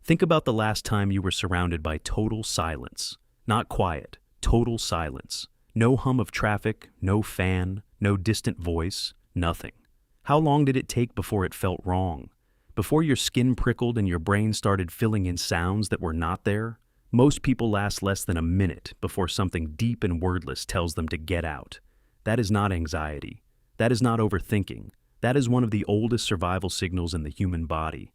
Think about the last time you were surrounded by total silence. Not quiet, total silence. No hum of traffic, no fan, no distant voice, nothing. How long did it take before it felt wrong? Before your skin prickled and your brain started filling in sounds that were not there? Most people last less than a minute before something deep and wordless tells them to get out. That is not anxiety. That is not overthinking. That is one of the oldest survival signals in the human body.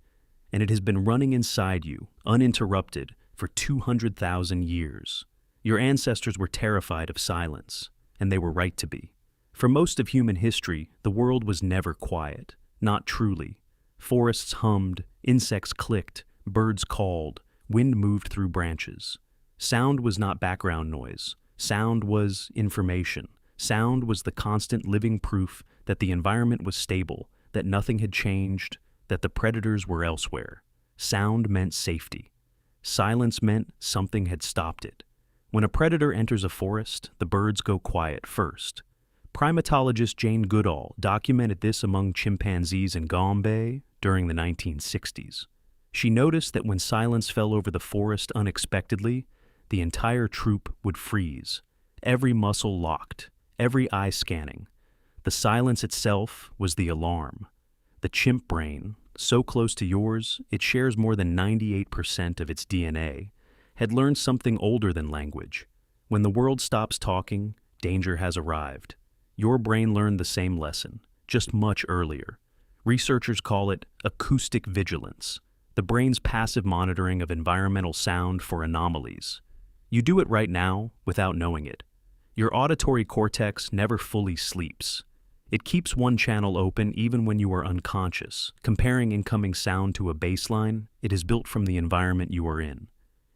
And it has been running inside you, uninterrupted, for 200,000 years. Your ancestors were terrified of silence, and they were right to be. For most of human history, the world was never quiet, not truly. Forests hummed, insects clicked, birds called, wind moved through branches. Sound was not background noise. Sound was information. Sound was the constant living proof that the environment was stable, that nothing had changed, that the predators were elsewhere. Sound meant safety. Silence meant something had stopped it. When a predator enters a forest, the birds go quiet first. Primatologist Jane Goodall documented this among chimpanzees in Gombe during the 1960s. She noticed that when silence fell over the forest unexpectedly, the entire troop would freeze, every muscle locked, every eye scanning. The silence itself was the alarm. The chimp brain, so close to yours, it shares more than 98% of its DNA, had learned something older than language. When the world stops talking, danger has arrived. Your brain learned the same lesson, just much earlier. Researchers call it acoustic vigilance, the brain's passive monitoring of environmental sound for anomalies. You do it right now without knowing it. Your auditory cortex never fully sleeps. It keeps one channel open even when you are unconscious. Comparing incoming sound to a baseline, it is built from the environment you are in.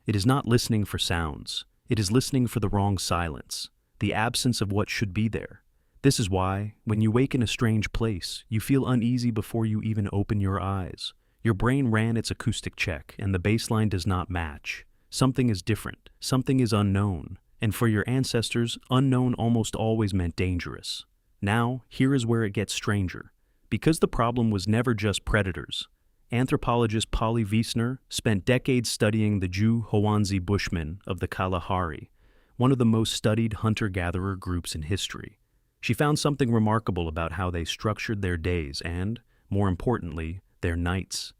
It is not listening for sounds. It is listening for the wrong silence, the absence of what should be there. This is why, when you wake in a strange place, you feel uneasy before you even open your eyes. Your brain ran its acoustic check, and the baseline does not match. Something is different. Something is unknown. And for your ancestors, unknown almost always meant dangerous. Now, here is where it gets stranger. Because the problem was never just predators, anthropologist Polly Wiessner spent decades studying the hoansi Bushmen of the Kalahari, one of the most studied hunter-gatherer groups in history. She found something remarkable about how they structured their days and, more importantly, their nights.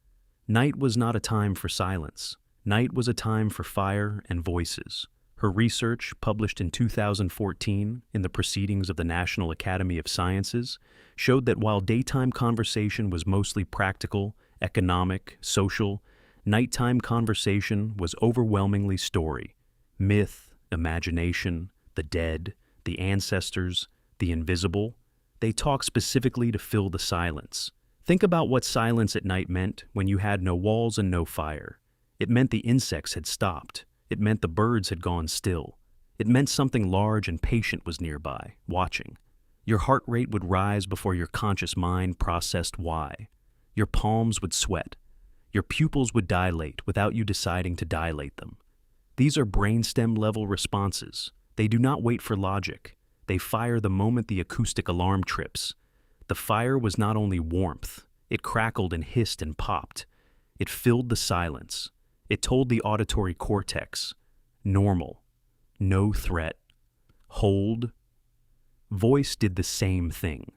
Night was not a time for silence. Night was a time for fire and voices. Her research, published in 2014 in the Proceedings of the National Academy of Sciences, showed that while daytime conversation was mostly practical, economic, social, nighttime conversation was overwhelmingly story. Myth, imagination, the dead, the ancestors, the invisible. They talk specifically to fill the silence. Think about what silence at night meant when you had no walls and no fire. It meant the insects had stopped. It meant the birds had gone still. It meant something large and patient was nearby, watching. Your heart rate would rise before your conscious mind processed why. Your palms would sweat. Your pupils would dilate without you deciding to dilate them. These are brainstem-level responses. They do not wait for logic. They fire the moment the acoustic alarm trips. The fire was not only warmth. It crackled and hissed and popped. It filled the silence. It told the auditory cortex, normal, no threat, hold. Voice did the same thing.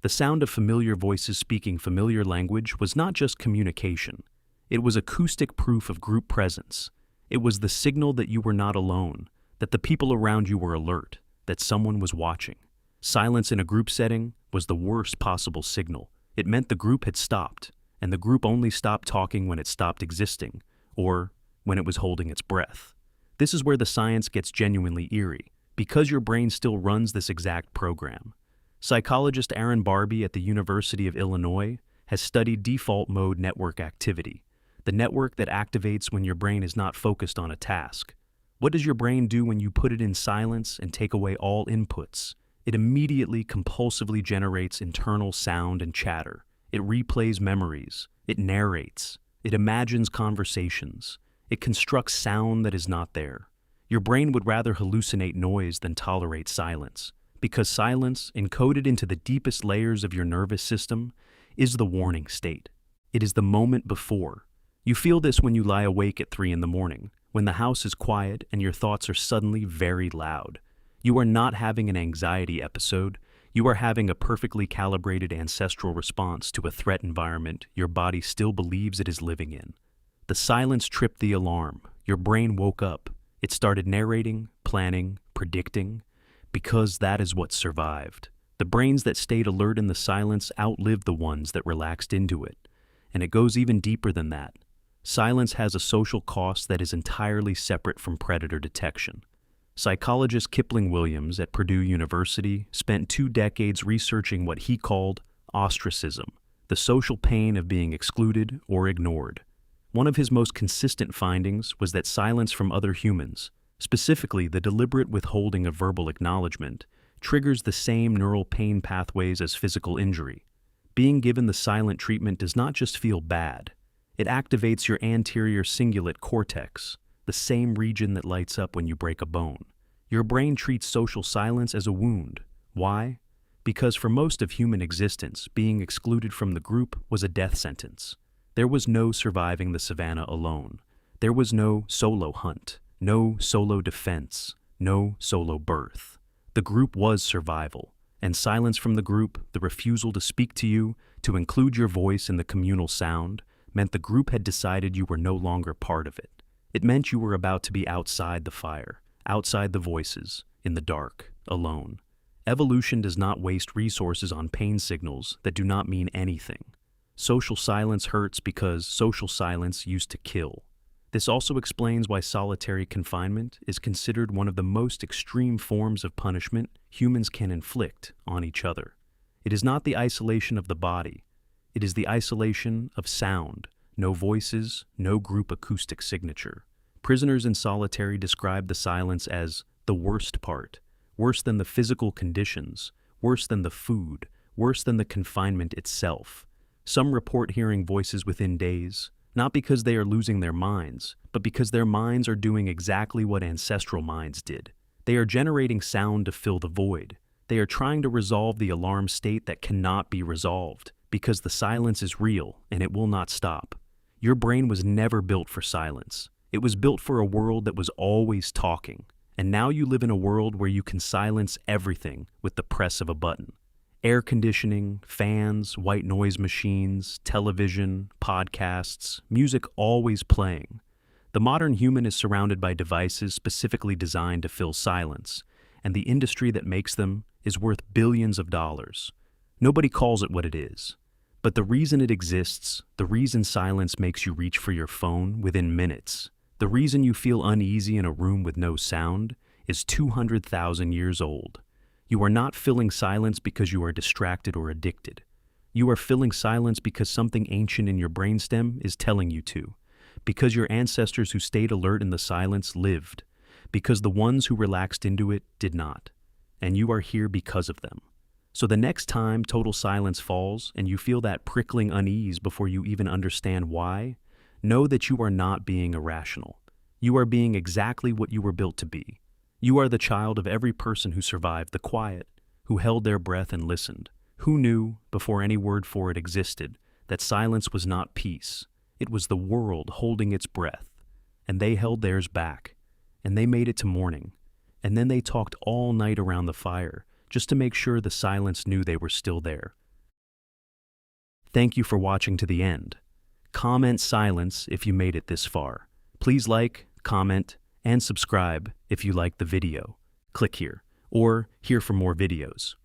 The sound of familiar voices speaking familiar language was not just communication. It was acoustic proof of group presence. It was the signal that you were not alone, that the people around you were alert, that someone was watching. Silence in a group setting was the worst possible signal. It meant the group had stopped, and the group only stopped talking when it stopped existing, or when it was holding its breath. This is where the science gets genuinely eerie, because your brain still runs this exact program. Psychologist Aaron Barbie at the University of Illinois has studied default mode network activity, the network that activates when your brain is not focused on a task. What does your brain do when you put it in silence and take away all inputs? It immediately compulsively generates internal sound and chatter. It replays memories. It narrates. It imagines conversations. It constructs sound that is not there. Your brain would rather hallucinate noise than tolerate silence, because silence, encoded into the deepest layers of your nervous system, is the warning state. It is the moment before. You feel this when you lie awake at 3 in the morning, when the house is quiet and your thoughts are suddenly very loud. You are not having an anxiety episode. You are having a perfectly calibrated ancestral response to a threat environment your body still believes it is living in. The silence tripped the alarm. Your brain woke up. It started narrating, planning, predicting, because that is what survived. The brains that stayed alert in the silence outlived the ones that relaxed into it. And it goes even deeper than that. Silence has a social cost that is entirely separate from predator detection. Psychologist Kipling Williams at Purdue University spent 2 decades researching what he called ostracism, the social pain of being excluded or ignored. One of his most consistent findings was that silence from other humans, specifically the deliberate withholding of verbal acknowledgement, triggers the same neural pain pathways as physical injury. Being given the silent treatment does not just feel bad. It activates your anterior cingulate cortex, the same region that lights up when you break a bone. Your brain treats social silence as a wound. Why? Because for most of human existence, being excluded from the group was a death sentence. There was no surviving the savannah alone. There was no solo hunt, no solo defense, no solo birth. The group was survival, and silence from the group, the refusal to speak to you, to include your voice in the communal sound, meant the group had decided you were no longer part of it. It meant you were about to be outside the fire, outside the voices, in the dark, alone. Evolution does not waste resources on pain signals that do not mean anything. Social silence hurts because social silence used to kill. This also explains why solitary confinement is considered one of the most extreme forms of punishment humans can inflict on each other. It is not the isolation of the body. It is the isolation of sound. No voices, no group acoustic signature. Prisoners in solitary describe the silence as the worst part, worse than the physical conditions, worse than the food, worse than the confinement itself. Some report hearing voices within days, not because they are losing their minds, but because their minds are doing exactly what ancestral minds did. They are generating sound to fill the void. They are trying to resolve the alarm state that cannot be resolved, because the silence is real and it will not stop. Your brain was never built for silence. It was built for a world that was always talking. And now you live in a world where you can silence everything with the press of a button. Air conditioning, fans, white noise machines, television, podcasts, music always playing. The modern human is surrounded by devices specifically designed to fill silence, and the industry that makes them is worth billions of dollars. Nobody calls it what it is. But the reason it exists, the reason silence makes you reach for your phone within minutes, the reason you feel uneasy in a room with no sound, is 200,000 years old. You are not filling silence because you are distracted or addicted. You are filling silence because something ancient in your brainstem is telling you to, because your ancestors who stayed alert in the silence lived, because the ones who relaxed into it did not, and you are here because of them. So the next time total silence falls and you feel that prickling unease before you even understand why, know that you are not being irrational. You are being exactly what you were built to be. You are the child of every person who survived the quiet, who held their breath and listened, who knew, before any word for it existed, that silence was not peace. It was the world holding its breath, and they held theirs back, and they made it to morning, and then they talked all night around the fire, just to make sure the silence knew they were still there. Thank you for watching to the end. Comment silence if you made it this far. Please like, comment, and subscribe if you liked the video. Click here, or here for more videos.